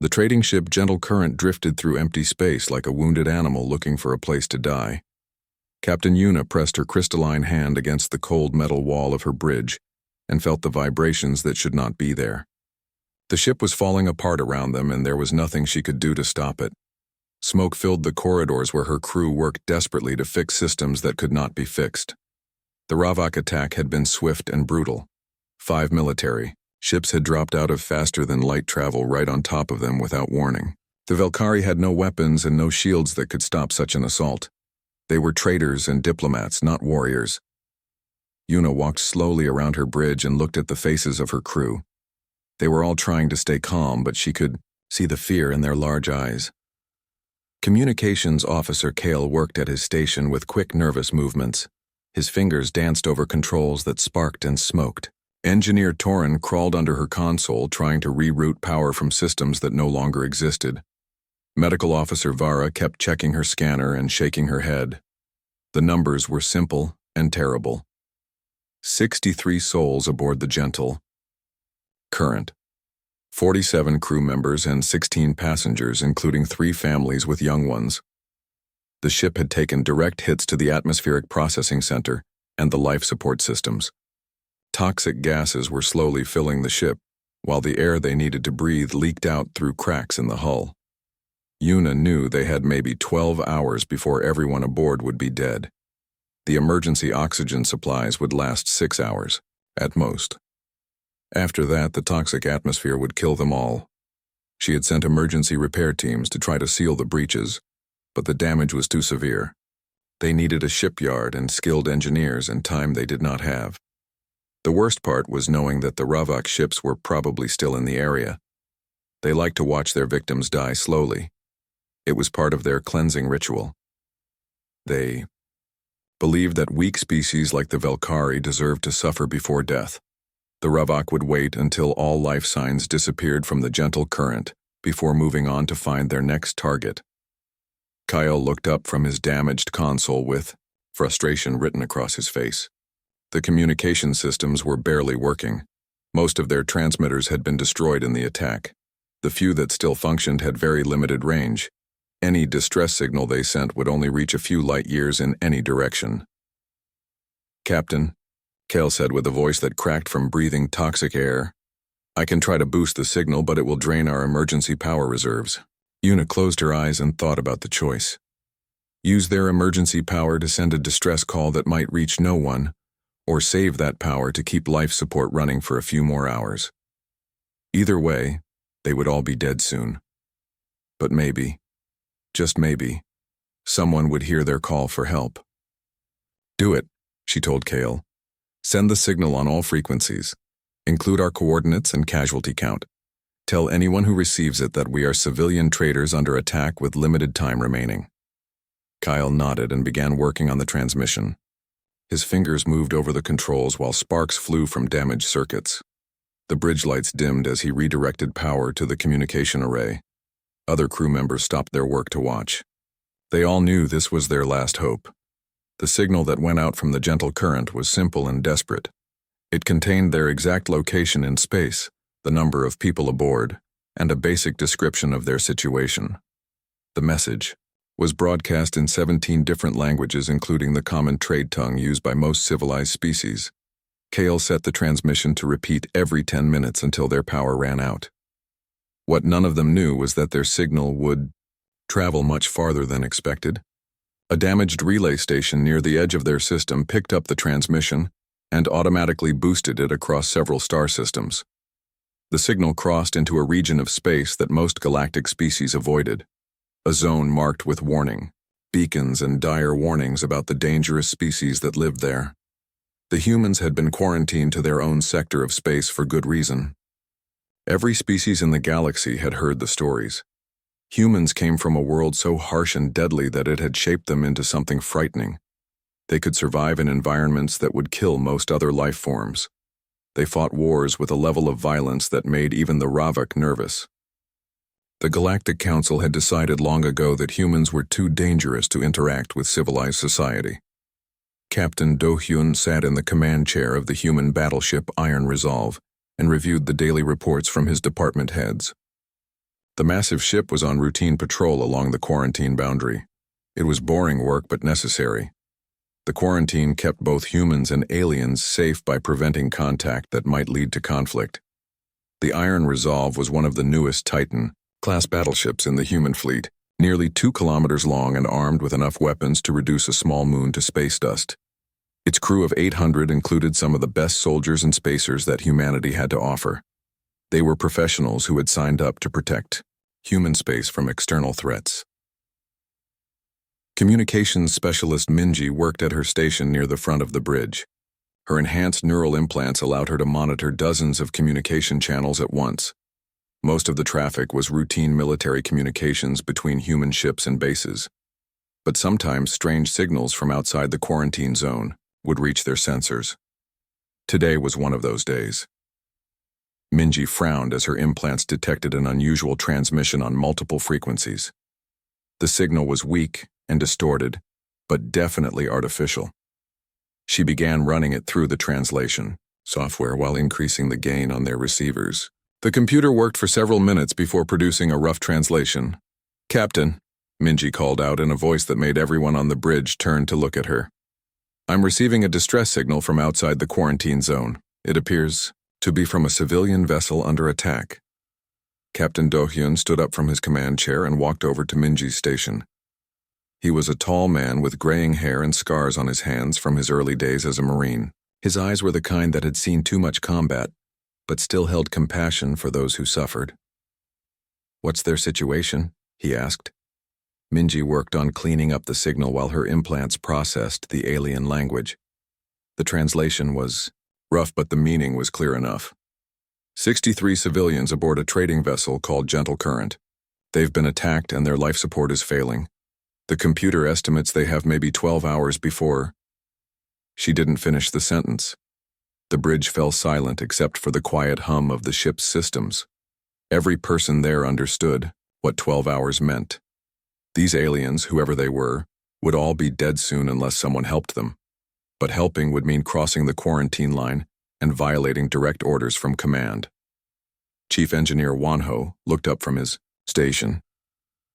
The trading ship Gentle Current drifted through empty space like a wounded animal looking for a place to die. Captain Una pressed her crystalline hand against the cold metal wall of her bridge and felt the vibrations that should not be there. The ship was falling apart around them, and there was nothing she could do to stop it. Smoke filled the corridors where her crew worked desperately to fix systems that could not be fixed. The Ravak attack had been swift and brutal. 5 military ships had dropped out of faster-than-light travel right on top of them without warning. The Velkari had no weapons and no shields that could stop such an assault. They were traitors and diplomats, not warriors. Una walked slowly around her bridge and looked at the faces of her crew. They were all trying to stay calm, but she could see the fear in their large eyes. Communications Officer Kale worked at his station with quick, nervous movements. His fingers danced over controls that sparked and smoked. Engineer Torin crawled under her console, trying to reroute power from systems that no longer existed. Medical Officer Vara kept checking her scanner and shaking her head. The numbers were simple and terrible. 63 souls aboard the Gentle Current. 47 crew members and 16 passengers, including 3 families with young ones. The ship had taken direct hits to the atmospheric processing center and the life support systems. Toxic gases were slowly filling the ship, while the air they needed to breathe leaked out through cracks in the hull. Una knew they had maybe 12 hours before everyone aboard would be dead. The emergency oxygen supplies would last 6 hours, at most. After that, the toxic atmosphere would kill them all. She had sent emergency repair teams to try to seal the breaches, but the damage was too severe. They needed a shipyard and skilled engineers, and time they did not have. The worst part was knowing that the Ravak ships were probably still in the area. They liked to watch their victims die slowly. It was part of their cleansing ritual. They believed that weak species like the Velkari deserved to suffer before death. The Ravak would wait until all life signs disappeared from the Gentle Current before moving on to find their next target. Kyle looked up from his damaged console with frustration written across his face. The communication systems were barely working. Most of their transmitters had been destroyed in the attack. The few that still functioned had very limited range. Any distress signal they sent would only reach a few light years in any direction. "Captain," Kale said with a voice that cracked from breathing toxic air, "I can try to boost the signal, but it will drain our emergency power reserves." Una closed her eyes and thought about the choice. Use their emergency power to send a distress call that might reach no one, or save that power to keep life support running for a few more hours. Either way, they would all be dead soon. But maybe, just maybe, someone would hear their call for help. "Do it," she told Kale. "Send the signal on all frequencies. Include our coordinates and casualty count. Tell anyone who receives it that we are civilian traitors under attack with limited time remaining." Kyle nodded and began working on the transmission. His fingers moved over the controls while sparks flew from damaged circuits. The bridge lights dimmed as he redirected power to the communication array. Other crew members stopped their work to watch. They all knew this was their last hope. The signal that went out from the Gentle Current was simple and desperate. It contained their exact location in space, the number of people aboard, and a basic description of their situation. The message was broadcast in 17 different languages, including the common trade tongue used by most civilized species. Kale set the transmission to repeat every 10 minutes until their power ran out. What none of them knew was that their signal would travel much farther than expected. A damaged relay station near the edge of their system picked up the transmission and automatically boosted it across several star systems. The signal crossed into a region of space that most galactic species avoided. A zone marked with warning, beacons and dire warnings about the dangerous species that lived there. The humans had been quarantined to their own sector of space for good reason. Every species in the galaxy had heard the stories. Humans came from a world so harsh and deadly that it had shaped them into something frightening. They could survive in environments that would kill most other life forms. They fought wars with a level of violence that made even the Ravak nervous. The Galactic Council had decided long ago that humans were too dangerous to interact with civilized society. Captain Do-hyun sat in the command chair of the human battleship Iron Resolve and reviewed the daily reports from his department heads. The massive ship was on routine patrol along the quarantine boundary. It was boring work but necessary. The quarantine kept both humans and aliens safe by preventing contact that might lead to conflict. The Iron Resolve was one of the newest Titan-class battleships in the human fleet, nearly 2 kilometers long and armed with enough weapons to reduce a small moon to space dust. Its crew of 800 included some of the best soldiers and spacers that humanity had to offer. They were professionals who had signed up to protect human space from external threats. Communications specialist Minji worked at her station near the front of the bridge. Her enhanced neural implants allowed her to monitor dozens of communication channels at once. Most of the traffic was routine military communications between human ships and bases. But sometimes strange signals from outside the quarantine zone would reach their sensors. Today was one of those days. Minji frowned as her implants detected an unusual transmission on multiple frequencies. The signal was weak and distorted, but definitely artificial. She began running it through the translation software while increasing the gain on their receivers. The computer worked for several minutes before producing a rough translation. "Captain," Minji called out in a voice that made everyone on the bridge turn to look at her. "I'm receiving a distress signal from outside the quarantine zone. It appears to be from a civilian vessel under attack." Captain Do-hyun stood up from his command chair and walked over to Minji's station. He was a tall man with graying hair and scars on his hands from his early days as a Marine. His eyes were the kind that had seen too much combat, but still held compassion for those who suffered. "What's their situation?" he asked. Minji worked on cleaning up the signal while her implants processed the alien language. The translation was rough, but the meaning was clear enough. 63 civilians aboard a trading vessel called Gentle Current. They've been attacked and their life support is failing. The computer estimates they have maybe 12 hours before. She didn't finish the sentence. The bridge fell silent except for the quiet hum of the ship's systems. Every person there understood what 12 hours meant. These aliens, whoever they were, would all be dead soon unless someone helped them. But helping would mean crossing the quarantine line and violating direct orders from command. Chief Engineer Wonho looked up from his station.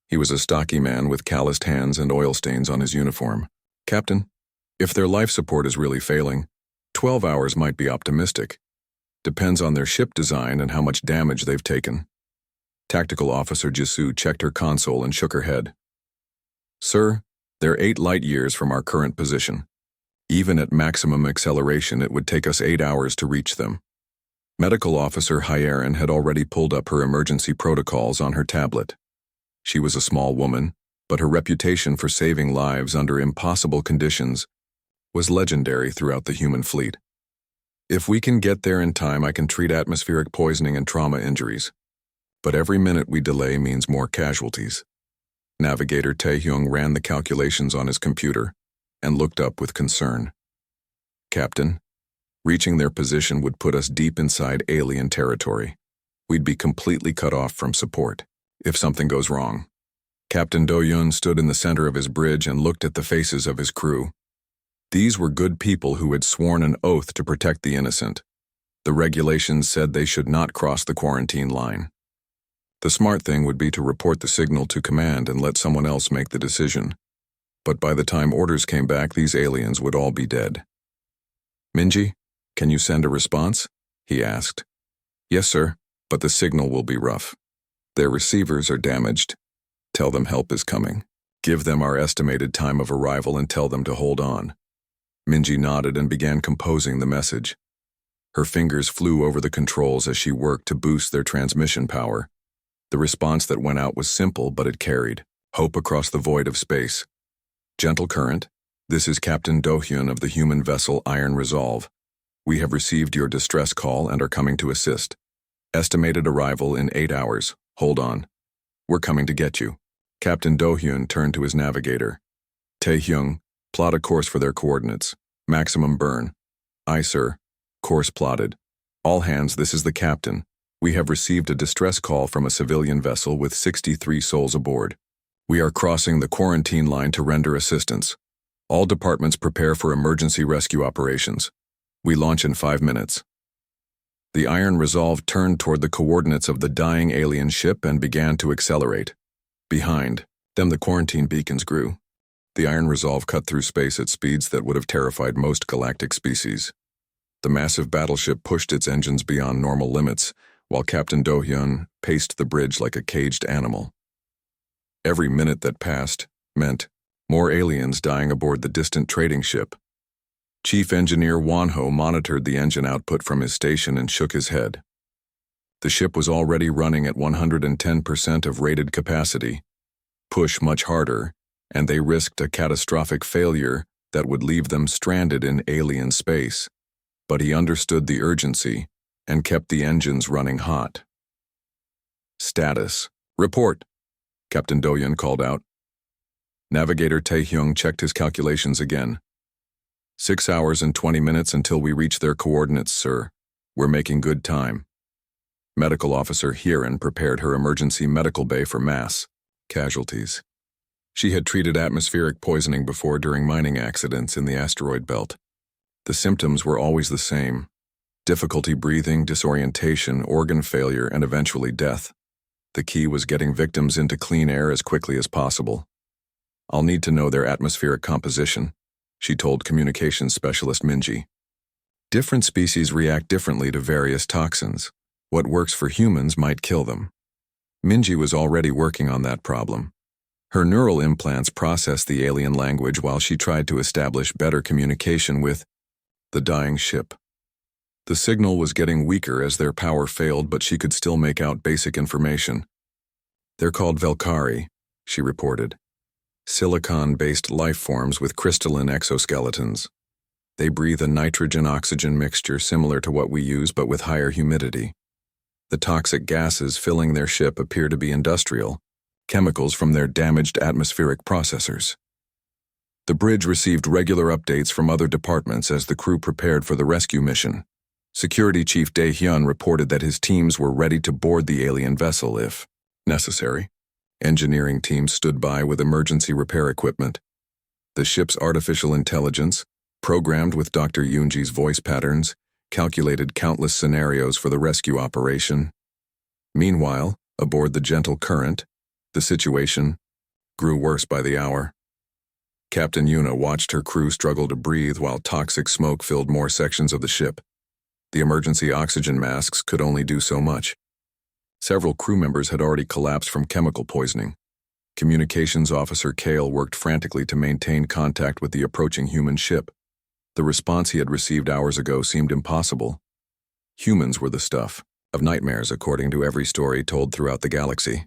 He was a stocky man with calloused hands and oil stains on his uniform. "Captain, if their life support is really failing, 12 hours might be optimistic. Depends on their ship design and how much damage they've taken." Tactical Officer Jisoo checked her console and shook her head. "Sir, they're 8 light years from our current position. Even at maximum acceleration, it would take us 8 hours to reach them." Medical Officer Hyerin had already pulled up her emergency protocols on her tablet. She was a small woman, but her reputation for saving lives under impossible conditions was legendary throughout the human fleet. "If we can get there in time, I can treat atmospheric poisoning and trauma injuries. But every minute we delay means more casualties." Navigator Tae-hyung ran the calculations on his computer and looked up with concern. "Captain, reaching their position would put us deep inside alien territory. We'd be completely cut off from support if something goes wrong." Captain Do-hyun stood in the center of his bridge and looked at the faces of his crew. These were good people who had sworn an oath to protect the innocent. The regulations said they should not cross the quarantine line. The smart thing would be to report the signal to command and let someone else make the decision. But by the time orders came back, these aliens would all be dead. "Minji, can you send a response?" he asked. "Yes, sir, but the signal will be rough. Their receivers are damaged. Tell them help is coming. Give them our estimated time of arrival and tell them to hold on." Minji nodded and began composing the message. Her fingers flew over the controls as she worked to boost their transmission power. The response that went out was simple, but it carried hope across the void of space. "Gentle Current, this is Captain Do-hyun of the human vessel Iron Resolve. We have received your distress call and are coming to assist. Estimated arrival in 8 hours. Hold on. We're coming to get you." Captain Do-hyun turned to his navigator. "Tae-hyung, plot a course for their coordinates. Maximum burn." "Aye, sir." Course plotted. "All hands, this is the captain. We have received a distress call from a civilian vessel with 63 souls aboard. We are crossing the quarantine line to render assistance. All departments prepare for emergency rescue operations. We launch in 5 minutes." The iron resolve turned toward the coordinates of the dying alien ship and began to accelerate. Behind them, the quarantine beacons grew. The iron resolve cut through space at speeds that would have terrified most galactic species. The massive battleship pushed its engines beyond normal limits, while Captain Do-hyun paced the bridge like a caged animal. Every minute that passed meant more aliens dying aboard the distant trading ship. Chief Engineer Wonho monitored the engine output from his station and shook his head. The ship was already running at 110% of rated capacity. Push much harder, and they risked a catastrophic failure that would leave them stranded in alien space. But he understood the urgency and kept the engines running hot. Status. Report, Captain Do-hyun called out. Navigator Tae-hyung checked his calculations again. 6 hours and 20 minutes until we reach their coordinates, sir. We're making good time. Medical Officer Hiran prepared her emergency medical bay for mass casualties. She had treated atmospheric poisoning before during mining accidents in the asteroid belt. The symptoms were always the same: difficulty breathing, disorientation, organ failure, and eventually death. The key was getting victims into clean air as quickly as possible. I'll need to know their atmospheric composition, she told communications specialist Minji. Different species react differently to various toxins. What works for humans might kill them. Minji was already working on that problem. Her neural implants processed the alien language while she tried to establish better communication with the dying ship. The signal was getting weaker as their power failed, but she could still make out basic information. They're called Valkyrie, she reported. Silicon-based life forms with crystalline exoskeletons. They breathe a nitrogen-oxygen mixture similar to what we use but with higher humidity. The toxic gases filling their ship appear to be industrial, chemicals from their damaged atmospheric processors. The bridge received regular updates from other departments as the crew prepared for the rescue mission. Security Chief Dae-hyun reported that his teams were ready to board the alien vessel if necessary. Engineering teams stood by with emergency repair equipment. The ship's artificial intelligence, programmed with Dr. Yoonji's voice patterns, calculated countless scenarios for the rescue operation. Meanwhile, aboard the Gentle Current, the situation grew worse by the hour. Captain Yuna watched her crew struggle to breathe while toxic smoke filled more sections of the ship. The emergency oxygen masks could only do so much. Several crew members had already collapsed from chemical poisoning. Communications Officer Kale worked frantically to maintain contact with the approaching human ship. The response he had received hours ago seemed impossible. Humans were the stuff of nightmares, according to every story told throughout the galaxy.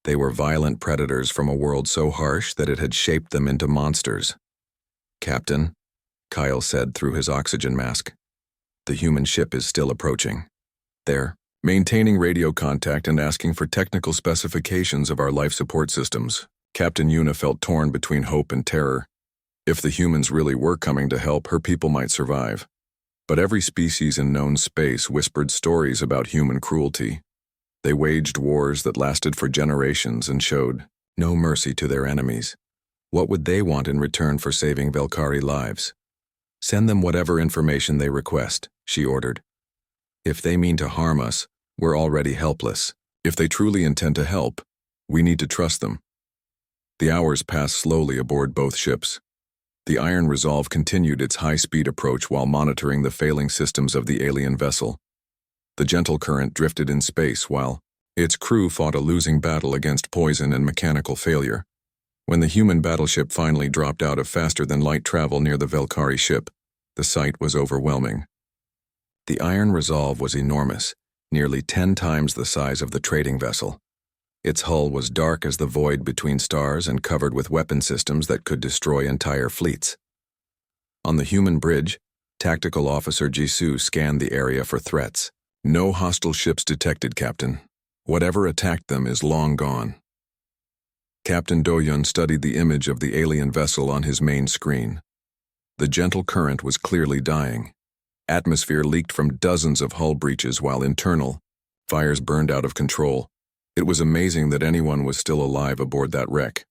They were violent predators from a world so harsh that it had shaped them into monsters. Captain, Kyle said through his oxygen mask. The human ship is still approaching. They're maintaining radio contact and asking for technical specifications of our life support systems. Captain Yuna felt torn between hope and terror. If the humans really were coming to help, her people might survive. But every species in known space whispered stories about human cruelty. They waged wars that lasted for generations and showed no mercy to their enemies. What would they want in return for saving Valkyrie lives? Send them whatever information they request, she ordered. If they mean to harm us, we're already helpless. If they truly intend to help, we need to trust them. The hours passed slowly aboard both ships. The Iron Resolve continued its high-speed approach while monitoring the failing systems of the alien vessel. The Gentle Current drifted in space while its crew fought a losing battle against poison and mechanical failure. When the human battleship finally dropped out of faster-than-light travel near the Valkyrie ship, the sight was overwhelming. The Iron Resolve was enormous, nearly 10 times the size of the trading vessel. Its hull was dark as the void between stars and covered with weapon systems that could destroy entire fleets. On the human bridge, Tactical Officer Jisoo scanned the area for threats. No hostile ships detected, Captain. Whatever attacked them is long gone. Captain Do-hyun studied the image of the alien vessel on his main screen. The Gentle Current was clearly dying. Atmosphere leaked from dozens of hull breaches while internal fires burned out of control. It was amazing that anyone was still alive aboard that wreck.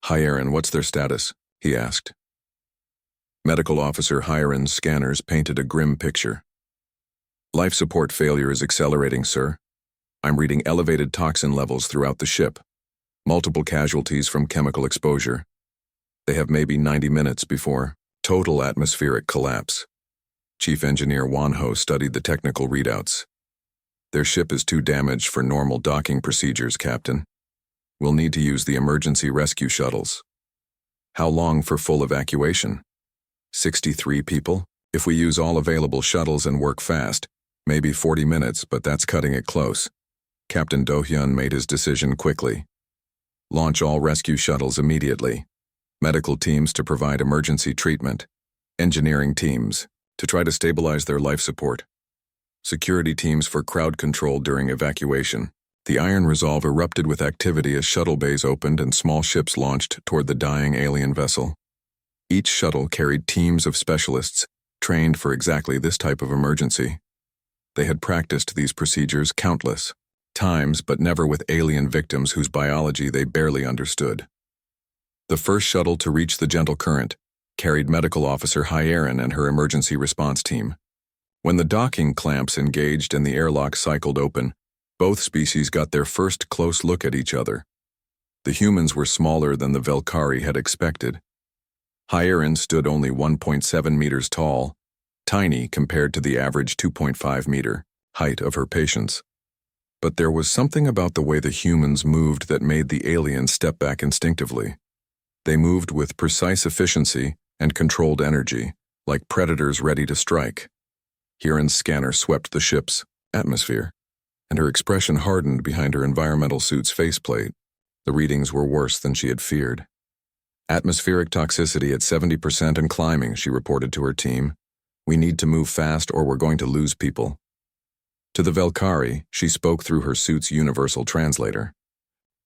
"Hi, Aaron, what's their status?" he asked. Medical Officer Hiran's scanners painted a grim picture. Life support failure is accelerating, sir. I'm reading elevated toxin levels throughout the ship. Multiple casualties from chemical exposure. They have maybe 90 minutes before total atmospheric collapse. Chief Engineer Wanho studied the technical readouts. Their ship is too damaged for normal docking procedures, Captain. We'll need to use the emergency rescue shuttles. How long for full evacuation? 63 people? If we use all available shuttles and work fast, maybe 40 minutes, but that's cutting it close. Captain Do-hyun made his decision quickly. Launch all rescue shuttles immediately. Medical teams to provide emergency treatment. Engineering teams to try to stabilize their life support. Security teams for crowd control during evacuation. The Iron Resolve erupted with activity as shuttle bays opened and small ships launched toward the dying alien vessel. Each shuttle carried teams of specialists trained for exactly this type of emergency. They had practiced these procedures countless times, but never with alien victims whose biology they barely understood. The first shuttle to reach the gentle current carried Medical Officer Hyerin and her emergency response team. When the docking clamps engaged and the airlock cycled open, both species got their first close look at each other. The humans were smaller than the Velkari had expected. Hyerin stood only 1.7 meters tall, tiny compared to the average 2.5 meter height of her patients. But there was something about the way the humans moved that made the aliens step back instinctively. They moved with precise efficiency and controlled energy, like predators ready to strike. Hyerin's scanner swept the ship's atmosphere, and her expression hardened behind her environmental suit's faceplate. The readings were worse than she had feared. Atmospheric toxicity at 70% and climbing, she reported to her team. We need to move fast or we're going to lose people. To the Velkari, she spoke through her suit's universal translator.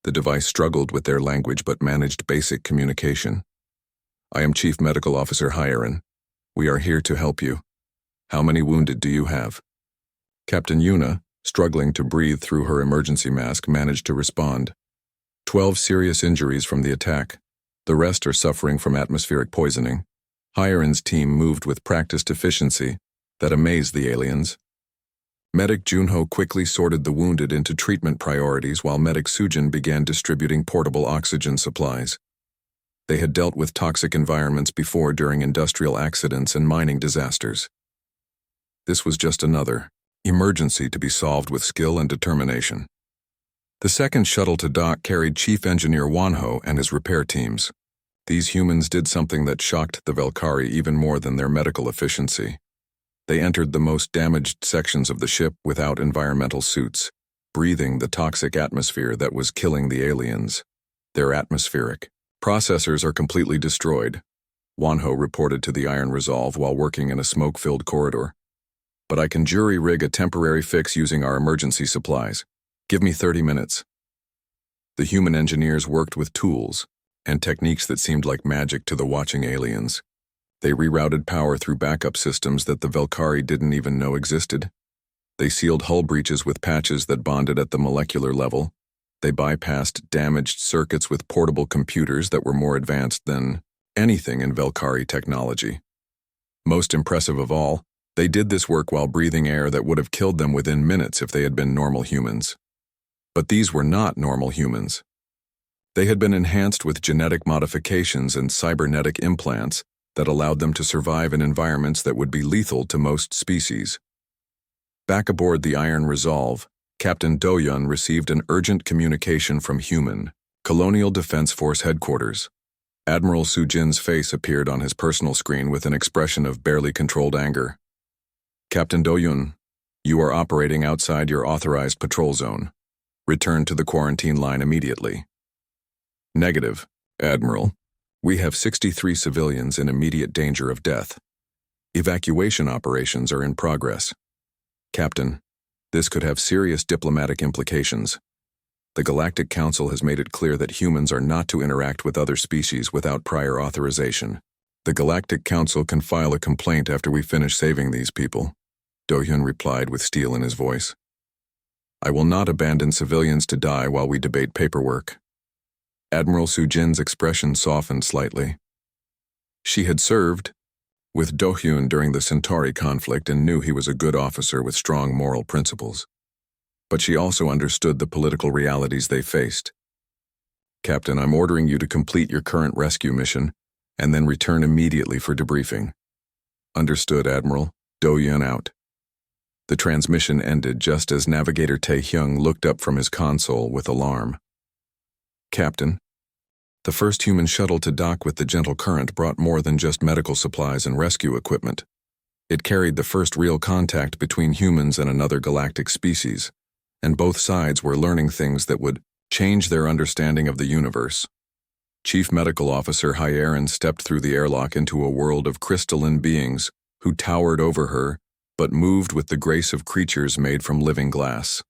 The device struggled with their language but managed basic communication. I am Chief Medical Officer Hyerin. We are here to help you. How many wounded do you have? Captain Yuna, struggling to breathe through her emergency mask, managed to respond. 12 serious injuries from the attack. The rest are suffering from atmospheric poisoning. Hyerin's team moved with practiced efficiency that amazed the aliens. Medic Junho quickly sorted the wounded into treatment priorities while Medic Sujin began distributing portable oxygen supplies. They had dealt with toxic environments before during industrial accidents and mining disasters. This was just another emergency to be solved with skill and determination. The second shuttle to dock carried Chief Engineer Wanho and his repair teams. These humans did something that shocked the Velkari even more than their medical efficiency. They entered the most damaged sections of the ship without environmental suits, breathing the toxic atmosphere that was killing the aliens. Their atmospheric processors are completely destroyed, Wanho reported to the Iron Resolve while working in a smoke-filled corridor. But I can jury-rig a temporary fix using our emergency supplies. Give me 30 minutes. The human engineers worked with tools and techniques that seemed like magic to the watching aliens. They rerouted power through backup systems that the Velkari didn't even know existed. They sealed hull breaches with patches that bonded at the molecular level. They bypassed damaged circuits with portable computers that were more advanced than anything in Velkari technology. Most impressive of all, they did this work while breathing air that would have killed them within minutes if they had been normal humans. But these were not normal humans. They had been enhanced with genetic modifications and cybernetic implants that allowed them to survive in environments that would be lethal to most species. Back aboard the Iron Resolve, Captain Do-hyun received an urgent communication from Human Colonial Defense Force Headquarters. Admiral Sujin's face appeared on his personal screen with an expression of barely controlled anger. Captain Do-hyun, you are operating outside your authorized patrol zone. Return to the quarantine line immediately. Negative, Admiral. We have 63 civilians in immediate danger of death. Evacuation operations are in progress. Captain, this could have serious diplomatic implications. The Galactic Council has made it clear that humans are not to interact with other species without prior authorization. The Galactic Council can file a complaint after we finish saving these people, Do-hyun replied with steel in his voice. I will not abandon civilians to die while we debate paperwork. Admiral Sujin's expression softened slightly. She had served with Do-hyun during the Centauri conflict and knew he was a good officer with strong moral principles. But she also understood the political realities they faced. "Captain, I'm ordering you to complete your current rescue mission and then return immediately for debriefing." "Understood, Admiral." Do-hyun out. The transmission ended just as Navigator Tae-hyung looked up from his console with alarm. "Captain." The first human shuttle to dock with the gentle current brought more than just medical supplies and rescue equipment. It carried the first real contact between humans and another galactic species, and both sides were learning things that would change their understanding of the universe. Chief Medical Officer Hyerin stepped through the airlock into a world of crystalline beings who towered over her but moved with the grace of creatures made from living glass.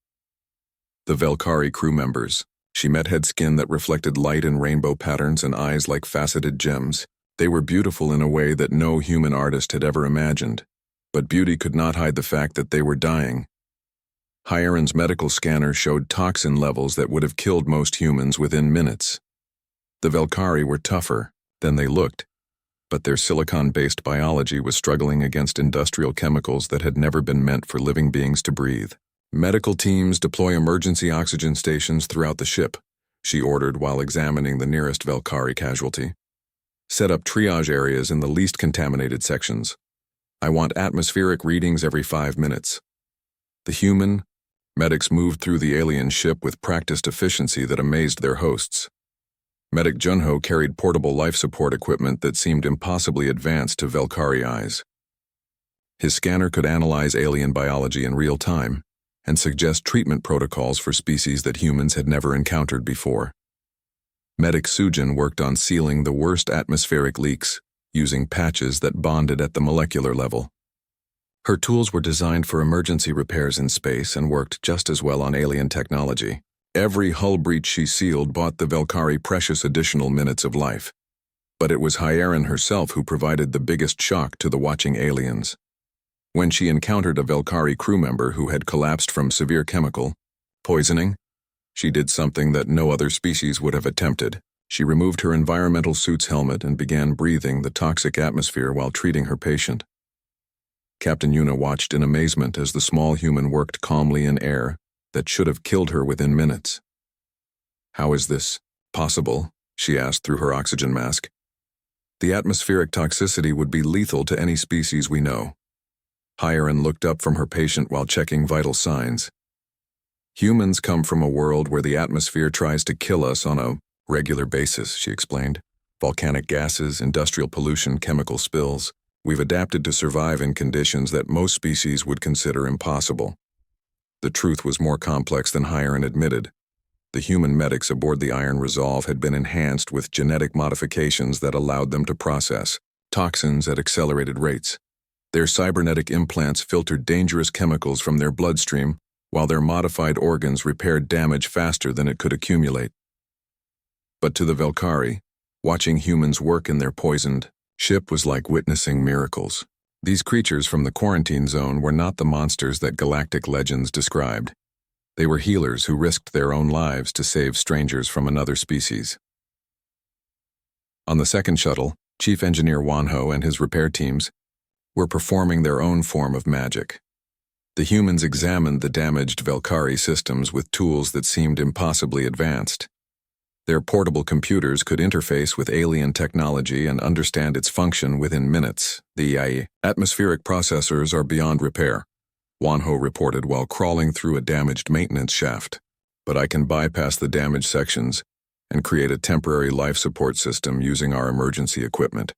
The Valkyrie crew members. She met had skin that reflected light in rainbow patterns and eyes like faceted gems. They were beautiful in a way that no human artist had ever imagined, but beauty could not hide the fact that they were dying. Hyerin's medical scanner showed toxin levels that would have killed most humans within minutes. The Valkyrie were tougher than they looked, but their silicon-based biology was struggling against industrial chemicals that had never been meant for living beings to breathe. "Medical teams deploy emergency oxygen stations throughout the ship," she ordered while examining the nearest Valkyrie casualty. "Set up triage areas in the least contaminated sections. I want atmospheric readings every 5 minutes." The human medics moved through the alien ship with practiced efficiency that amazed their hosts. Medic Junho carried portable life support equipment that seemed impossibly advanced to Valkyrie eyes. His scanner could analyze alien biology in real time and suggest treatment protocols for species that humans had never encountered before. Medic Sujin worked on sealing the worst atmospheric leaks, using patches that bonded at the molecular level. Her tools were designed for emergency repairs in space and worked just as well on alien technology. Every hull breach she sealed bought the Valkyrie precious additional minutes of life. But it was Hyerin herself who provided the biggest shock to the watching aliens. When she encountered a Valkyrie crew member who had collapsed from severe chemical poisoning, she did something that no other species would have attempted. She removed her environmental suit's helmet and began breathing the toxic atmosphere while treating her patient. Captain Yuna watched in amazement as the small human worked calmly in air that should have killed her within minutes. "How is this possible?" she asked through her oxygen mask. "The atmospheric toxicity would be lethal to any species we know." Hyerin looked up from her patient while checking vital signs. "Humans come from a world where the atmosphere tries to kill us on a regular basis," she explained. "Volcanic gases, industrial pollution, chemical spills. We've adapted to survive in conditions that most species would consider impossible." The truth was more complex than Hyerin admitted. The human medics aboard the Iron Resolve had been enhanced with genetic modifications that allowed them to process toxins at accelerated rates. Their cybernetic implants filtered dangerous chemicals from their bloodstream, while their modified organs repaired damage faster than it could accumulate. But to the Valkyrie, watching humans work in their poisoned ship was like witnessing miracles. These creatures from the quarantine zone were not the monsters that galactic legends described. They were healers who risked their own lives to save strangers from another species. On the second shuttle, Chief Engineer Wanho and his repair teams were performing their own form of magic. The humans examined the damaged Valkyrie systems with tools that seemed impossibly advanced. Their portable computers could interface with alien technology and understand its function within minutes. "The atmospheric processors are beyond repair," Wanho reported while crawling through a damaged maintenance shaft. "But I can bypass the damaged sections and create a temporary life support system using our emergency equipment."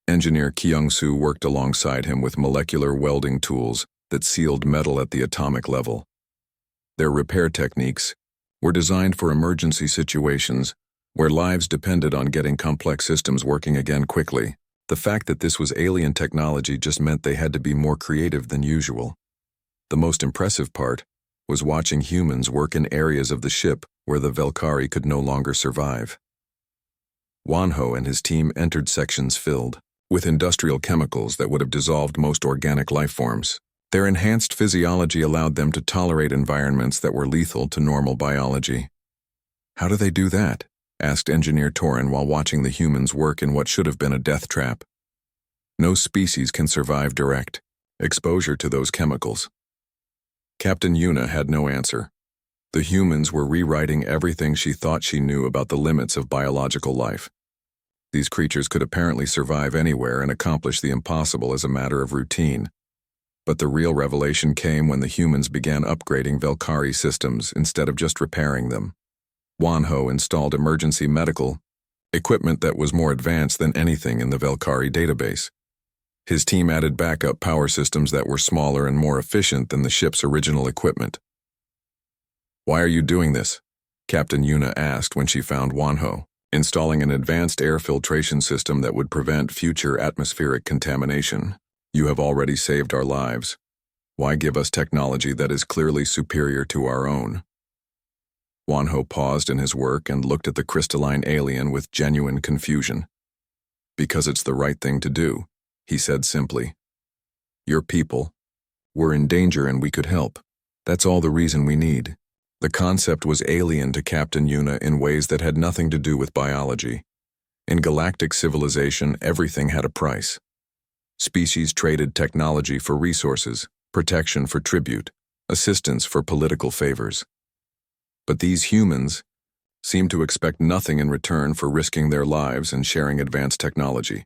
Engineer Kyung-soo worked alongside him with molecular welding tools that sealed metal at the atomic level. Their repair techniques were designed for emergency situations where lives depended on getting complex systems working again quickly. The fact that this was alien technology just meant they had to be more creative than usual. The most impressive part was watching humans work in areas of the ship where the Valkyrie could no longer survive. Wanho and his team entered sections filled with industrial chemicals that would have dissolved most organic life forms. Their enhanced physiology allowed them to tolerate environments that were lethal to normal biology. "How do they do that?" asked Engineer Torin while watching the humans work in what should have been a death trap. No species can survive direct exposure to those chemicals. Captain Yuna had no answer. The humans were rewriting everything she thought she knew about the limits of biological life. These creatures could apparently survive anywhere and accomplish the impossible as a matter of routine. But the real revelation came when the humans began upgrading Velkari systems instead of just repairing them. Wanho installed emergency medical equipment that was more advanced than anything in the Velkari database. His team added backup power systems that were smaller and more efficient than the ship's original equipment. "Why are you doing this?" Captain Yuna asked when she found Wanho, installing an advanced air filtration system that would prevent future atmospheric contamination. "You have already saved our lives. Why give us technology that is clearly superior to our own?" Wanho paused in his work and looked at the crystalline alien with genuine confusion. "Because it's the right thing to do," he said simply. "Your people were in danger and we could help. That's all the reason we need." The concept was alien to Captain Yuna in ways that had nothing to do with biology. In galactic civilization, everything had a price. Species traded technology for resources, protection for tribute, assistance for political favors. But these humans seemed to expect nothing in return for risking their lives and sharing advanced technology.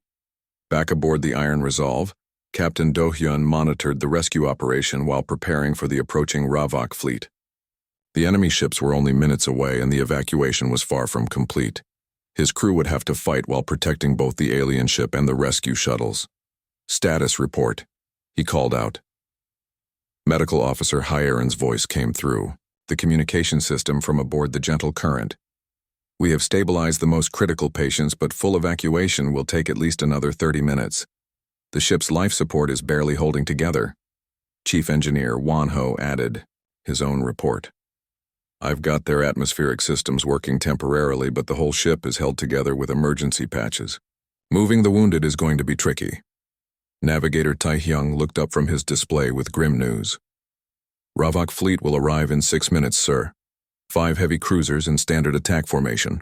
Back aboard the Iron Resolve, Captain Do-hyun monitored the rescue operation while preparing for the approaching Ravok fleet. The enemy ships were only minutes away and the evacuation was far from complete. His crew would have to fight while protecting both the alien ship and the rescue shuttles. "Status report," he called out. Medical Officer Hyeron's voice came through, the communication system from aboard the Gentle Current. "We have stabilized the most critical patients, but full evacuation will take at least another 30 minutes. The ship's life support is barely holding together." Chief Engineer Wanho added his own report. "I've got their atmospheric systems working temporarily, but the whole ship is held together with emergency patches. Moving the wounded is going to be tricky." Navigator Tai-hyung looked up from his display with grim news. "Ravok fleet will arrive in 6 minutes, sir. 5 heavy cruisers in standard attack formation."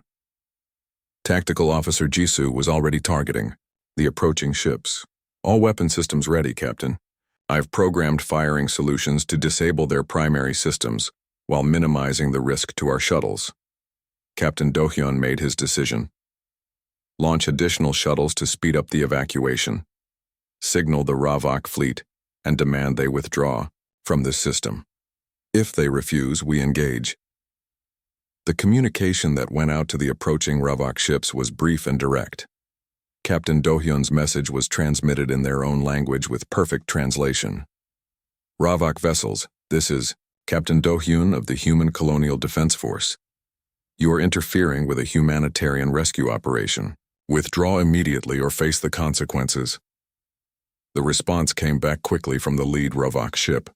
Tactical Officer Jisoo was already targeting the approaching ships. "All weapon systems ready, Captain. I've programmed firing solutions to disable their primary systems, while minimizing the risk to our shuttles." Captain Do-hyun made his decision. "Launch additional shuttles to speed up the evacuation. Signal the Ravok fleet and demand they withdraw from this system. If they refuse, we engage." The communication that went out to the approaching Ravok ships was brief and direct. Captain Do-hyun's message was transmitted in their own language with perfect translation. "Ravok vessels, this is Captain Do-hyun of the Human Colonial Defense Force. You are interfering with a humanitarian rescue operation. Withdraw immediately or face the consequences." The response came back quickly from the lead Ravok ship.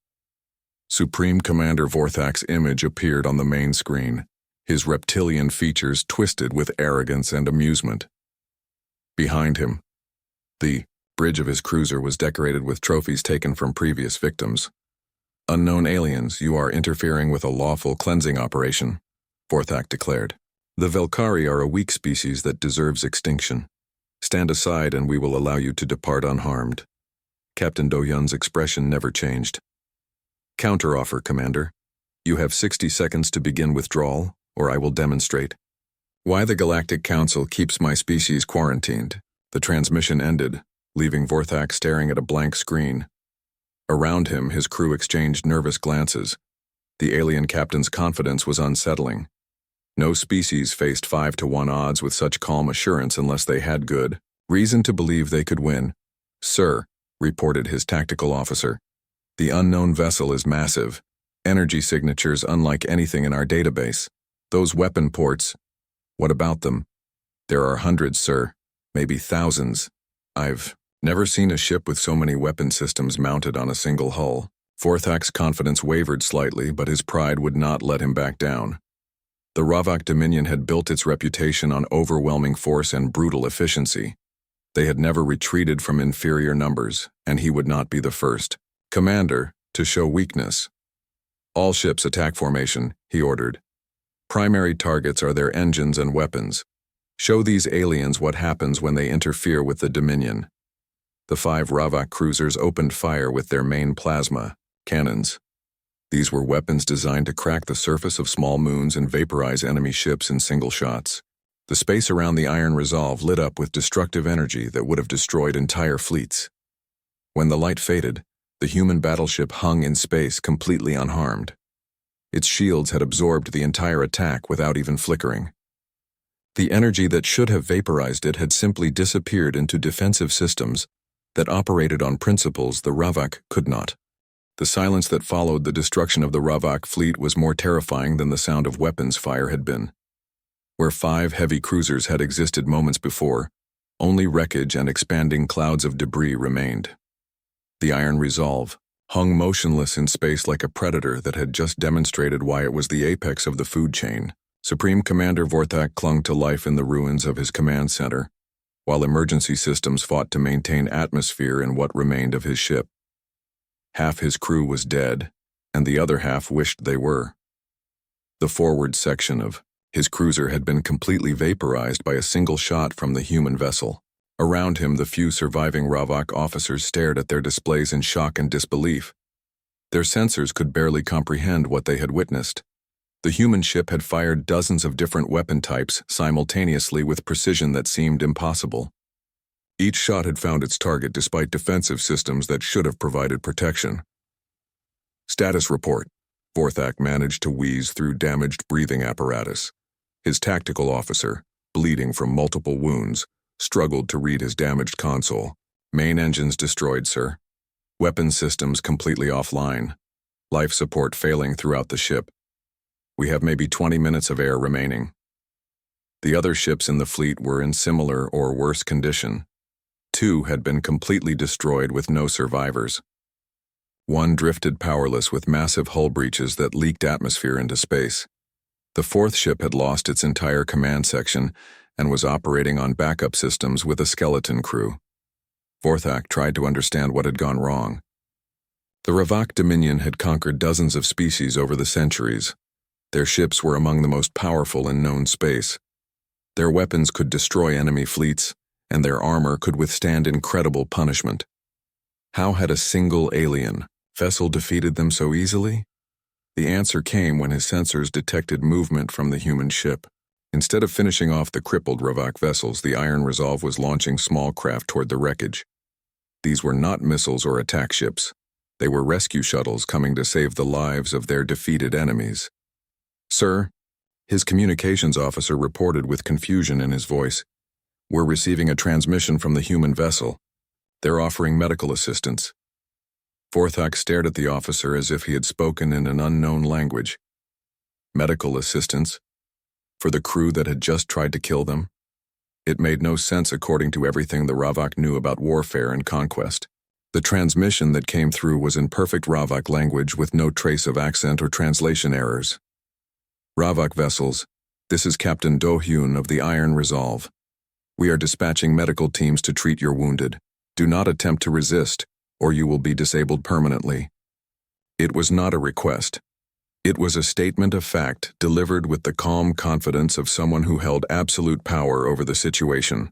Supreme Commander Vorthak's image appeared on the main screen, his reptilian features twisted with arrogance and amusement. Behind him, the bridge of his cruiser was decorated with trophies taken from previous victims. "Unknown aliens, you are interfering with a lawful cleansing operation," Vorthak declared. "The Velkari are a weak species that deserves extinction. Stand aside and we will allow you to depart unharmed." Captain Do-hyun's expression never changed. "Counteroffer, Commander. You have 60 seconds to begin withdrawal, or I will demonstrate why the Galactic Council keeps my species quarantined." The transmission ended, leaving Vorthak staring at a blank screen. Around him, his crew exchanged nervous glances. The alien captain's confidence was unsettling. No species faced 5-to-1 odds with such calm assurance unless they had good reason to believe they could win. "Sir," reported his tactical officer, "the unknown vessel is massive. Energy signatures unlike anything in our database. Those weapon ports, what about them?" "There are hundreds, sir. Maybe thousands. I've never seen a ship with so many weapon systems mounted on a single hull." Vorthak's confidence wavered slightly, but his pride would not let him back down. The Ravok Dominion had built its reputation on overwhelming force and brutal efficiency. They had never retreated from inferior numbers, and he would not be the first. "Commander, to show weakness. All ships attack formation," he ordered. "Primary targets are their engines and weapons. Show these aliens what happens when they interfere with the Dominion." The 5 Ravak cruisers opened fire with their main plasma cannons. These were weapons designed to crack the surface of small moons and vaporize enemy ships in single shots. The space around the Iron Resolve lit up with destructive energy that would have destroyed entire fleets. When the light faded, the human battleship hung in space completely unharmed. Its shields had absorbed the entire attack without even flickering. The energy that should have vaporized it had simply disappeared into defensive systems that operated on principles the Ravak could not. The silence that followed the destruction of the Ravak fleet was more terrifying than the sound of weapons fire had been. Where 5 heavy cruisers had existed moments before, only wreckage and expanding clouds of debris remained. The Iron Resolve hung motionless in space like a predator that had just demonstrated why it was the apex of the food chain. Supreme Commander Vorthak clung to life in the ruins of his command center, while emergency systems fought to maintain atmosphere in what remained of his ship. Half his crew was dead, and the other half wished they were. The forward section of his cruiser had been completely vaporized by a single shot from the human vessel. Around him, the few surviving Ravak officers stared at their displays in shock and disbelief. Their sensors could barely comprehend what they had witnessed. The human ship had fired dozens of different weapon types simultaneously with precision that seemed impossible. Each shot had found its target despite defensive systems that should have provided protection. Status report. Vorthak managed to wheeze through damaged breathing apparatus. His tactical officer, bleeding from multiple wounds, struggled to read his damaged console. Main engines destroyed, sir. Weapon systems completely offline. Life support failing throughout the ship. We have maybe 20 minutes of air remaining. The other ships in the fleet were in similar or worse condition. 2 had been completely destroyed with no survivors. 1 drifted powerless with massive hull breaches that leaked atmosphere into space. The 4th ship had lost its entire command section and was operating on backup systems with a skeleton crew. Vorthak tried to understand what had gone wrong. The Ravak Dominion had conquered dozens of species over the centuries. Their ships were among the most powerful in known space. Their weapons could destroy enemy fleets, and their armor could withstand incredible punishment. How had a single alien vessel defeated them so easily? The answer came when his sensors detected movement from the human ship. Instead of finishing off the crippled Ravak vessels, the Iron Resolve was launching small craft toward the wreckage. These were not missiles or attack ships. They were rescue shuttles coming to save the lives of their defeated enemies. Sir, his communications officer reported with confusion in his voice. We're receiving a transmission from the human vessel. They're offering medical assistance. Vorthak stared at the officer as if he had spoken in an unknown language. Medical assistance? For the crew that had just tried to kill them? It made no sense according to everything the Ravak knew about warfare and conquest. The transmission that came through was in perfect Ravak language with no trace of accent or translation errors. Ravak vessels, this is Captain Do-hyun of the Iron Resolve. We are dispatching medical teams to treat your wounded. Do not attempt to resist, or you will be disabled permanently. It was not a request. It was a statement of fact delivered with the calm confidence of someone who held absolute power over the situation.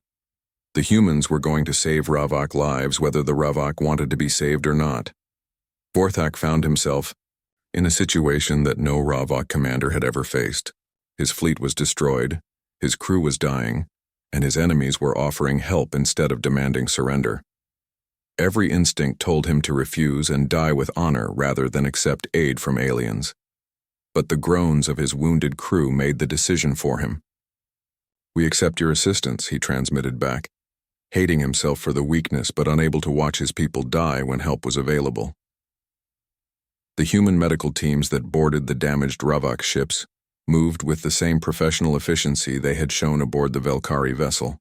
The humans were going to save Ravak lives whether the Ravak wanted to be saved or not. Vorthak found himself in a situation that no Ravak commander had ever faced. His fleet was destroyed, his crew was dying, and his enemies were offering help instead of demanding surrender. Every instinct told him to refuse and die with honor rather than accept aid from aliens. But the groans of his wounded crew made the decision for him. We accept your assistance, he transmitted back, hating himself for the weakness but unable to watch his people die when help was available. The human medical teams that boarded the damaged Ravak ships moved with the same professional efficiency they had shown aboard the Velkari vessel.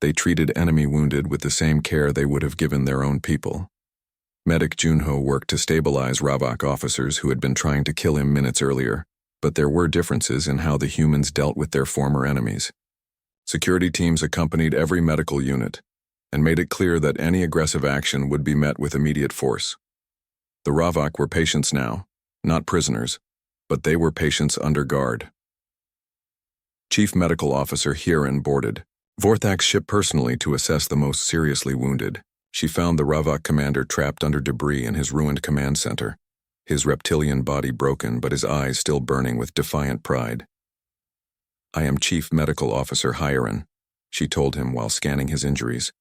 They treated enemy wounded with the same care they would have given their own people. Medic Junho worked to stabilize Ravak officers who had been trying to kill him minutes earlier, but there were differences in how the humans dealt with their former enemies. Security teams accompanied every medical unit and made it clear that any aggressive action would be met with immediate force. The Ravak were patients now, not prisoners, but they were patients under guard. Chief Medical Officer Hiran boarded Vorthak's ship personally to assess the most seriously wounded. She found the Ravak commander trapped under debris in his ruined command center, his reptilian body broken but his eyes still burning with defiant pride. "I am Chief Medical Officer Hiren," she told him while scanning his injuries.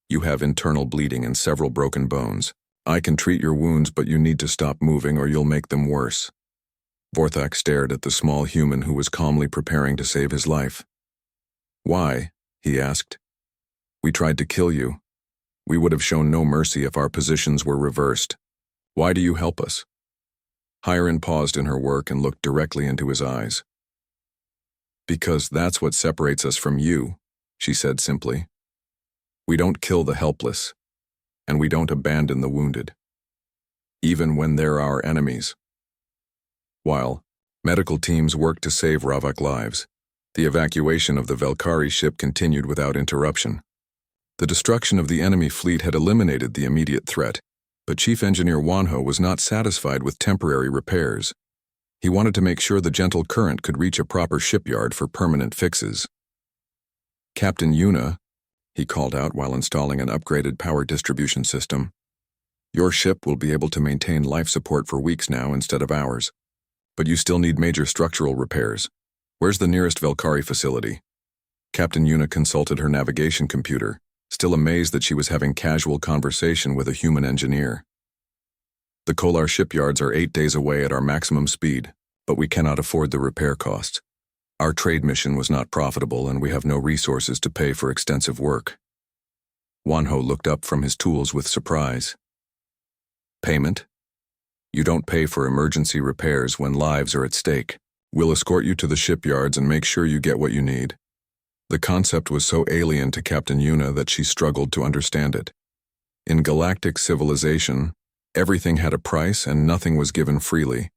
"You have internal bleeding and several broken bones. I can treat your wounds, but you need to stop moving or you'll make them worse." Vorthak stared at the small human who was calmly preparing to save his life. "Why?" he asked. "We tried to kill you. We would have shown no mercy if our positions were reversed. Why do you help us?" Hiren paused in her work and looked directly into his eyes. "Because that's what separates us from you," she said simply. "We don't kill the helpless, and we don't abandon the wounded, even when they're our enemies." While medical teams worked to save Ravak lives, the evacuation of the Velkari ship continued without interruption. The destruction of the enemy fleet had eliminated the immediate threat, but Chief Engineer Wanho was not satisfied with temporary repairs. He wanted to make sure the gentle current could reach a proper shipyard for permanent fixes. "Captain Yuna," he called out while installing an upgraded power distribution system, "your ship will be able to maintain life support for weeks now instead of hours. But you still need major structural repairs. Where's the nearest Velkari facility?" Captain Yuna consulted her navigation computer, still amazed that she was having casual conversation with a human engineer. "The Kolar shipyards are 8 days away at our maximum speed, but we cannot afford the repair costs. Our trade mission was not profitable and we have no resources to pay for extensive work." Wanho looked up from his tools with surprise. "Payment? You don't pay for emergency repairs when lives are at stake. We'll escort you to the shipyards and make sure you get what you need." The concept was so alien to Captain Yuna that she struggled to understand it. In galactic civilization, everything had a price and nothing was given freely.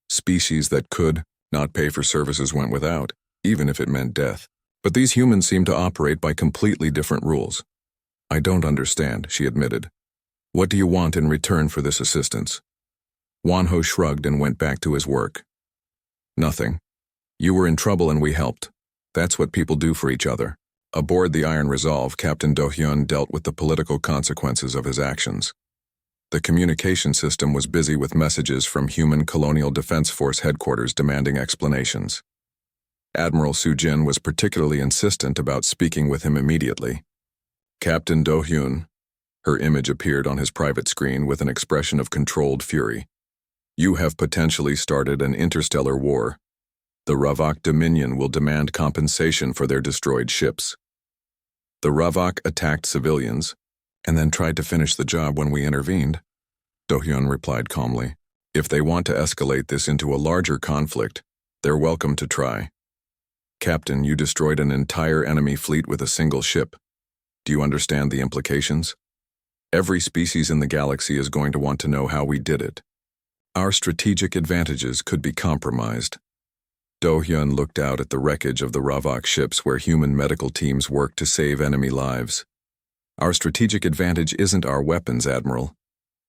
Species that could not pay for services went without, even if it meant death. But these humans seemed to operate by completely different rules. "I don't understand," she admitted. "What do you want in return for this assistance?" Wanho shrugged and went back to his work. "Nothing. You were in trouble and we helped. That's what people do for each other." Aboard the Iron Resolve, Captain Do-hyun dealt with the political consequences of his actions. The communication system was busy with messages from Human Colonial Defense Force headquarters demanding explanations. Admiral Soo-jin was particularly insistent about speaking with him immediately. "Captain Do-hyun," her image appeared on his private screen with an expression of controlled fury. "You have potentially started an interstellar war. The Ravak Dominion will demand compensation for their destroyed ships. The Ravak attacked civilians, and then tried to finish the job when we intervened," Do-hyun replied calmly. "If they want to escalate this into a larger conflict, they're welcome to try. Captain, you destroyed an entire enemy fleet with a single ship. Do you understand the implications? Every species in the galaxy is going to want to know how we did it. Our strategic advantages could be compromised." Do-hyun looked out at the wreckage of the Ravak ships where human medical teams worked to save enemy lives. "Our strategic advantage isn't our weapons, Admiral.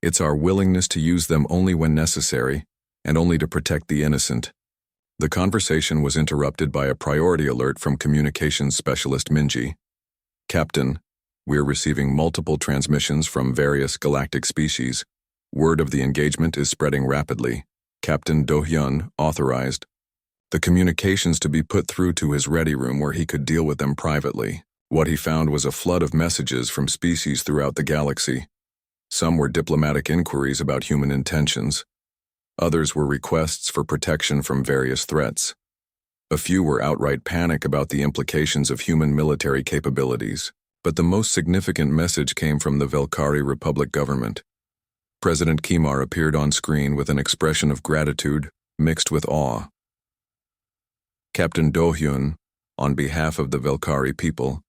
It's our willingness to use them only when necessary, and only to protect the innocent." The conversation was interrupted by a priority alert from communications specialist Minji. "Captain, we're receiving multiple transmissions from various galactic species. Word of the engagement is spreading rapidly. Captain Do-hyun authorized the communications to be put through to his ready room where he could deal with them privately." What he found was a flood of messages from species throughout the galaxy. Some were diplomatic inquiries about human intentions. Others were requests for protection from various threats. A few were outright panic about the implications of human military capabilities. But the most significant message came from the Velkari Republic government. President Kimar appeared on screen with an expression of gratitude mixed with awe. "Captain Do-hyun, on behalf of the Velkari people,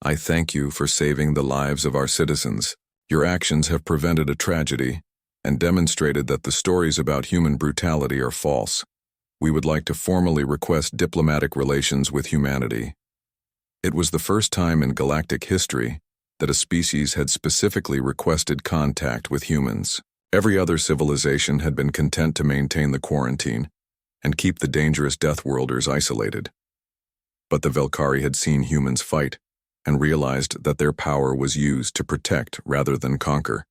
I thank you for saving the lives of our citizens. Your actions have prevented a tragedy and demonstrated that the stories about human brutality are false. We would like to formally request diplomatic relations with humanity." It was the first time in galactic history that a species had specifically requested contact with humans. Every other civilization had been content to maintain the quarantine and keep the dangerous Deathworlders isolated. But the Velkari had seen humans fight, and realized that their power was used to protect rather than conquer.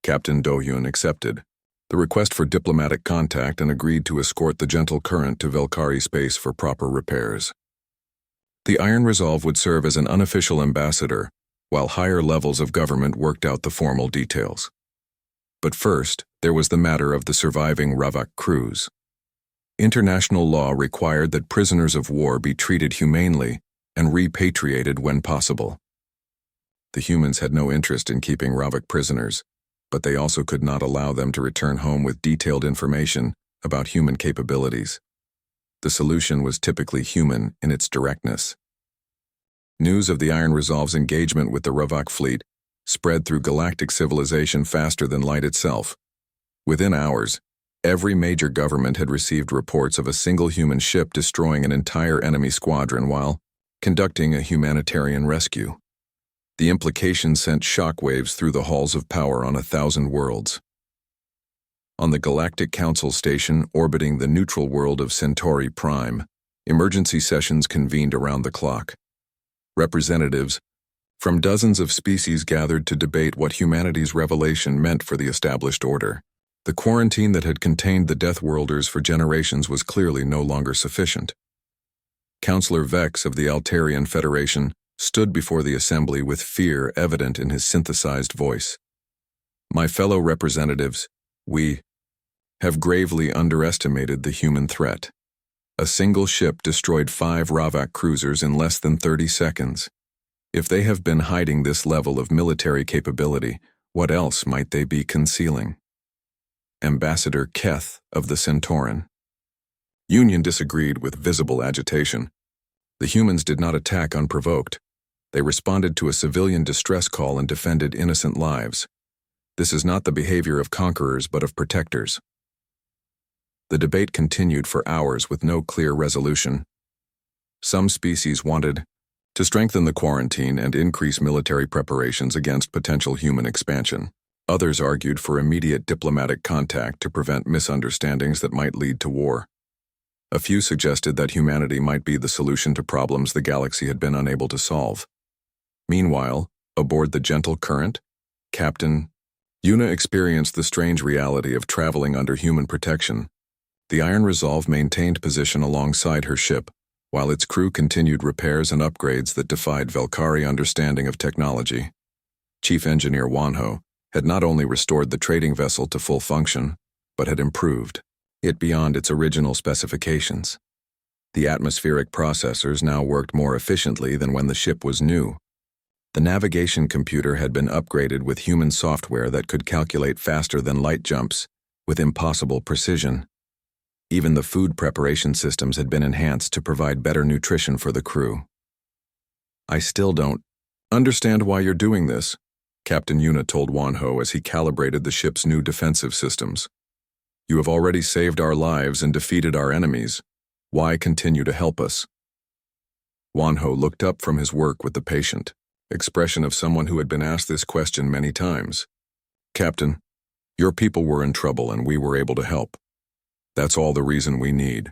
Captain Do-hyun accepted the request for diplomatic contact and agreed to escort the gentle current to Valkyrie space for proper repairs. The Iron Resolve would serve as an unofficial ambassador, while higher levels of government worked out the formal details. But first, there was the matter of the surviving Ravak crews. International law required that prisoners of war be treated humanely and repatriated when possible. The humans had no interest in keeping Ravak prisoners, but they also could not allow them to return home with detailed information about human capabilities. The solution was typically human in its directness. News of the Iron Resolve's engagement with the Ravak fleet spread through galactic civilization faster than light itself. Within hours, every major government had received reports of a single human ship destroying an entire enemy squadron while conducting a humanitarian rescue. The implications sent shockwaves through the halls of power on 1,000 worlds. On the Galactic Council station orbiting the neutral world of Centauri Prime, emergency sessions convened around the clock. Representatives from dozens of species gathered to debate what humanity's revelation meant for the established order. The quarantine that had contained the Deathworlders for generations was clearly no longer sufficient. Councillor Vex of the Altarian Federation stood before the assembly with fear evident in his synthesized voice. My fellow representatives, we have gravely underestimated the human threat. A single ship destroyed 5 Ravak cruisers in less than 30 seconds. If they have been hiding this level of military capability, what else might they be concealing? Ambassador Keth of the Centauran. Union disagreed with visible agitation. The humans did not attack unprovoked. They responded to a civilian distress call and defended innocent lives. This is not the behavior of conquerors but of protectors. The debate continued for hours with no clear resolution. Some species wanted to strengthen the quarantine and increase military preparations against potential human expansion. Others argued for immediate diplomatic contact to prevent misunderstandings that might lead to war. A few suggested that humanity might be the solution to problems the galaxy had been unable to solve. Meanwhile, aboard the gentle current, Captain Yuna experienced the strange reality of traveling under human protection. The Iron Resolve maintained position alongside her ship, while its crew continued repairs and upgrades that defied Valkyrie understanding of technology. Chief Engineer Wanho had not only restored the trading vessel to full function, but had improved it beyond its original specifications. The atmospheric processors now worked more efficiently than when the ship was new. The navigation computer had been upgraded with human software that could calculate faster than light jumps, with impossible precision. Even the food preparation systems had been enhanced to provide better nutrition for the crew. I still don't understand why you're doing this, Captain Yuna told Wanho as he calibrated the ship's new defensive systems. You have already saved our lives and defeated our enemies. Why continue to help us? Wanho looked up from his work with the patient expression of someone who had been asked this question many times. Captain, your people were in trouble and we were able to help. That's all the reason we need.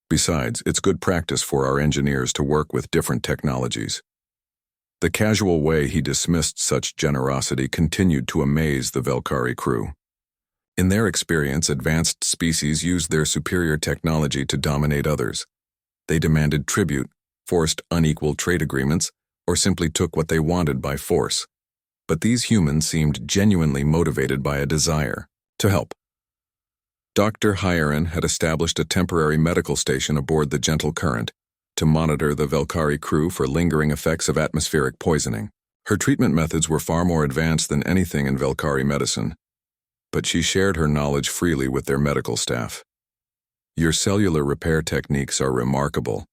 Besides, it's good practice for our engineers to work with different technologies. The casual way he dismissed such generosity continued to amaze the Valkyrie crew. In their experience, advanced species used their superior technology to dominate others. They demanded tribute, forced unequal trade agreements, or simply took what they wanted by force. But these humans seemed genuinely motivated by a desire to help. Dr. Hyerin had established a temporary medical station aboard the Gentle Current to monitor the Valkyrie crew for lingering effects of atmospheric poisoning. Her treatment methods were far more advanced than anything in Valkyrie medicine, but she shared her knowledge freely with their medical staff. Your cellular repair techniques are remarkable,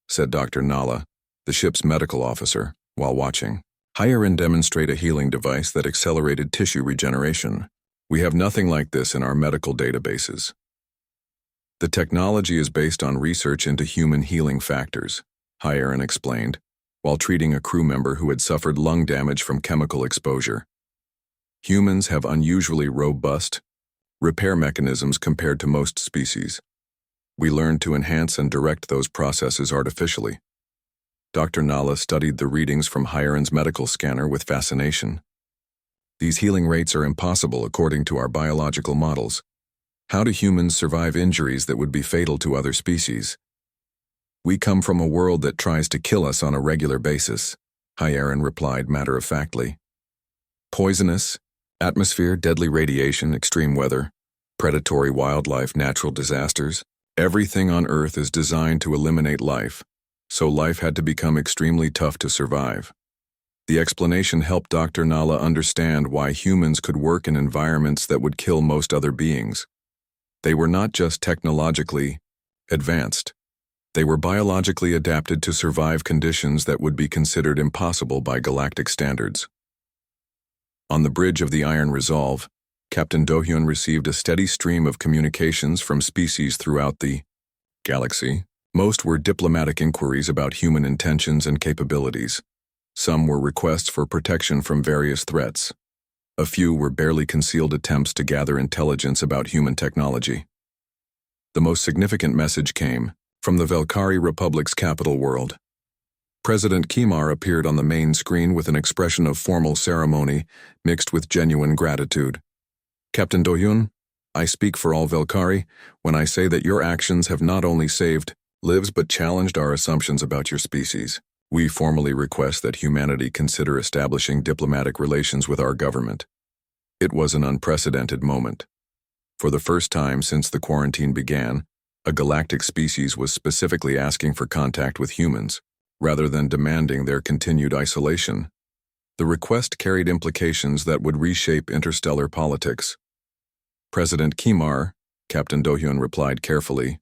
said Dr. Nala, the ship's medical officer, while watching Hyerin demonstrate a healing device that accelerated tissue regeneration. We have nothing like this in our medical databases. The technology is based on research into human healing factors, Hyerin explained, while treating a crew member who had suffered lung damage from chemical exposure. Humans have unusually robust repair mechanisms compared to most species. We learned to enhance and direct those processes artificially. Dr. Nala studied the readings from Hiron's medical scanner with fascination. These healing rates are impossible according to our biological models. How do humans survive injuries that would be fatal to other species? We come from a world that tries to kill us on a regular basis, Hiron replied matter-of-factly. Poisonous, atmosphere, deadly radiation, extreme weather, predatory wildlife, natural disasters. Everything on Earth is designed to eliminate life, so life had to become extremely tough to survive. The explanation helped Dr. Nala understand why humans could work in environments that would kill most other beings. They were not just technologically advanced. They were biologically adapted to survive conditions that would be considered impossible by galactic standards. On the bridge of the Iron Resolve, Captain Do-hyun received a steady stream of communications from species throughout the galaxy. Most were diplomatic inquiries about human intentions and capabilities. Some were requests for protection from various threats. A few were barely concealed attempts to gather intelligence about human technology. The most significant message came from the Velkari Republic's capital world. President Kimar appeared on the main screen with an expression of formal ceremony mixed with genuine gratitude. Captain Do-hyun, I speak for all Velkari when I say that your actions have not only saved lives but challenged our assumptions about your species. We formally request that humanity consider establishing diplomatic relations with our government. It was an unprecedented moment. For the first time since the quarantine began, a galactic species was specifically asking for contact with humans, rather than demanding their continued isolation. The request carried implications that would reshape interstellar politics. President Kimar, Captain Do-hyun replied carefully,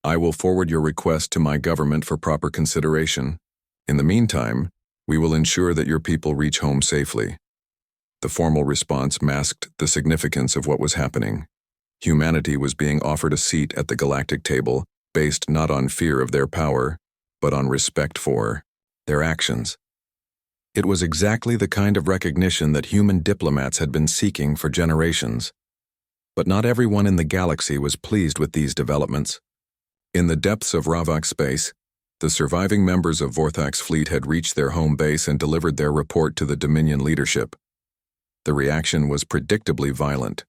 I will forward your request to my government for proper consideration. In the meantime, we will ensure that your people reach home safely. The formal response masked the significance of what was happening. Humanity was being offered a seat at the galactic table based not on fear of their power, but on respect for their actions. It was exactly the kind of recognition that human diplomats had been seeking for generations. But not everyone in the galaxy was pleased with these developments. In the depths of Ravok space, the surviving members of Vorthak's fleet had reached their home base and delivered their report to the Dominion leadership. The reaction was predictably violent.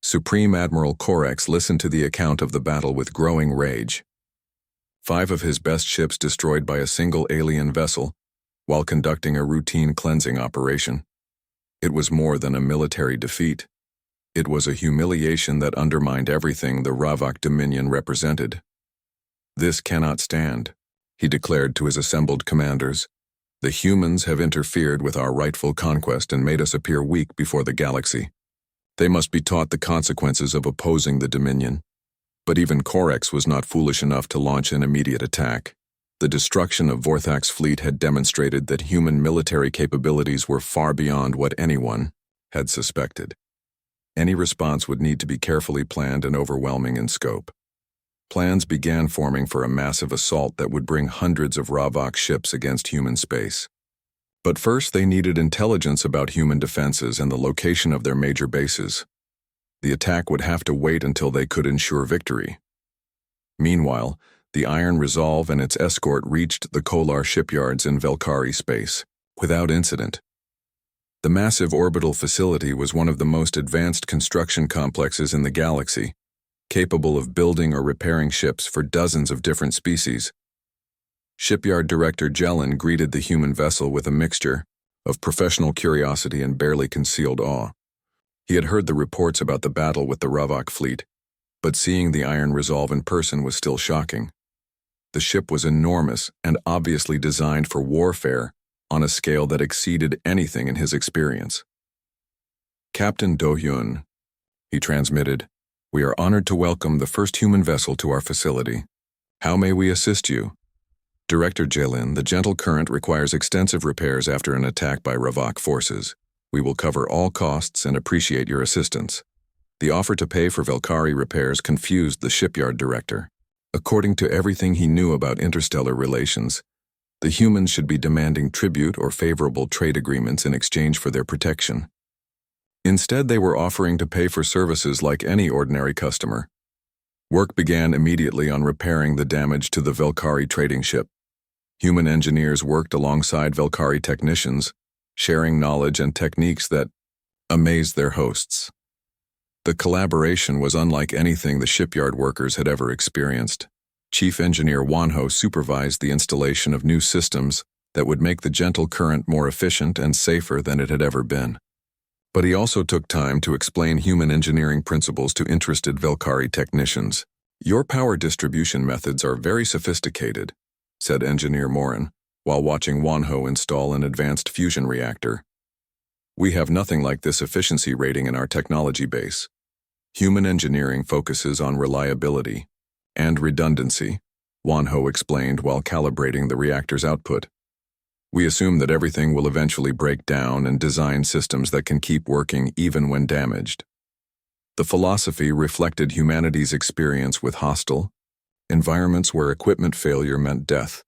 Supreme Admiral Korex listened to the account of the battle with growing rage. 5 of his best ships destroyed by a single alien vessel while conducting a routine cleansing operation. It was more than a military defeat. It was a humiliation that undermined everything the Ravok Dominion represented. This cannot stand, he declared to his assembled commanders. The humans have interfered with our rightful conquest and made us appear weak before the galaxy. They must be taught the consequences of opposing the Dominion. But even Korex was not foolish enough to launch an immediate attack. The destruction of Vorthak's fleet had demonstrated that human military capabilities were far beyond what anyone had suspected. Any response would need to be carefully planned and overwhelming in scope. Plans began forming for a massive assault that would bring hundreds of Ravok ships against human space. But first they needed intelligence about human defenses and the location of their major bases. The attack would have to wait until they could ensure victory. Meanwhile, the Iron Resolve and its escort reached the Kolar shipyards in Velkari space, without incident. The massive orbital facility was one of the most advanced construction complexes in the galaxy, capable of building or repairing ships for dozens of different species. Shipyard Director Jelen greeted the human vessel with a mixture of professional curiosity and barely concealed awe. He had heard the reports about the battle with the Ravok fleet, but seeing the Iron Resolve in person was still shocking. The ship was enormous and obviously designed for warfare on a scale that exceeded anything in his experience. Captain Do-hyun, he transmitted, we are honored to welcome the first human vessel to our facility. How may we assist you? Director Jalen, the gentle current requires extensive repairs after an attack by Ravok forces. We will cover all costs and appreciate your assistance. The offer to pay for Velkari repairs confused the shipyard director. According to everything he knew about interstellar relations, the humans should be demanding tribute or favorable trade agreements in exchange for their protection. Instead, they were offering to pay for services like any ordinary customer. Work began immediately on repairing the damage to the Velkari trading ship. Human engineers worked alongside Velkari technicians, sharing knowledge and techniques that amazed their hosts. The collaboration was unlike anything the shipyard workers had ever experienced. Chief Engineer Wanho supervised the installation of new systems that would make the gentle current more efficient and safer than it had ever been. But he also took time to explain human engineering principles to interested Velkari technicians. "Your power distribution methods are very sophisticated," said Engineer Morin, while watching Wanho install an advanced fusion reactor. "We have nothing like this efficiency rating in our technology base. Human engineering focuses on reliability and redundancy," Wanho explained while calibrating the reactor's output. "We assume that everything will eventually break down and design systems that can keep working even when damaged." The philosophy reflected humanity's experience with hostile environments where equipment failure meant death.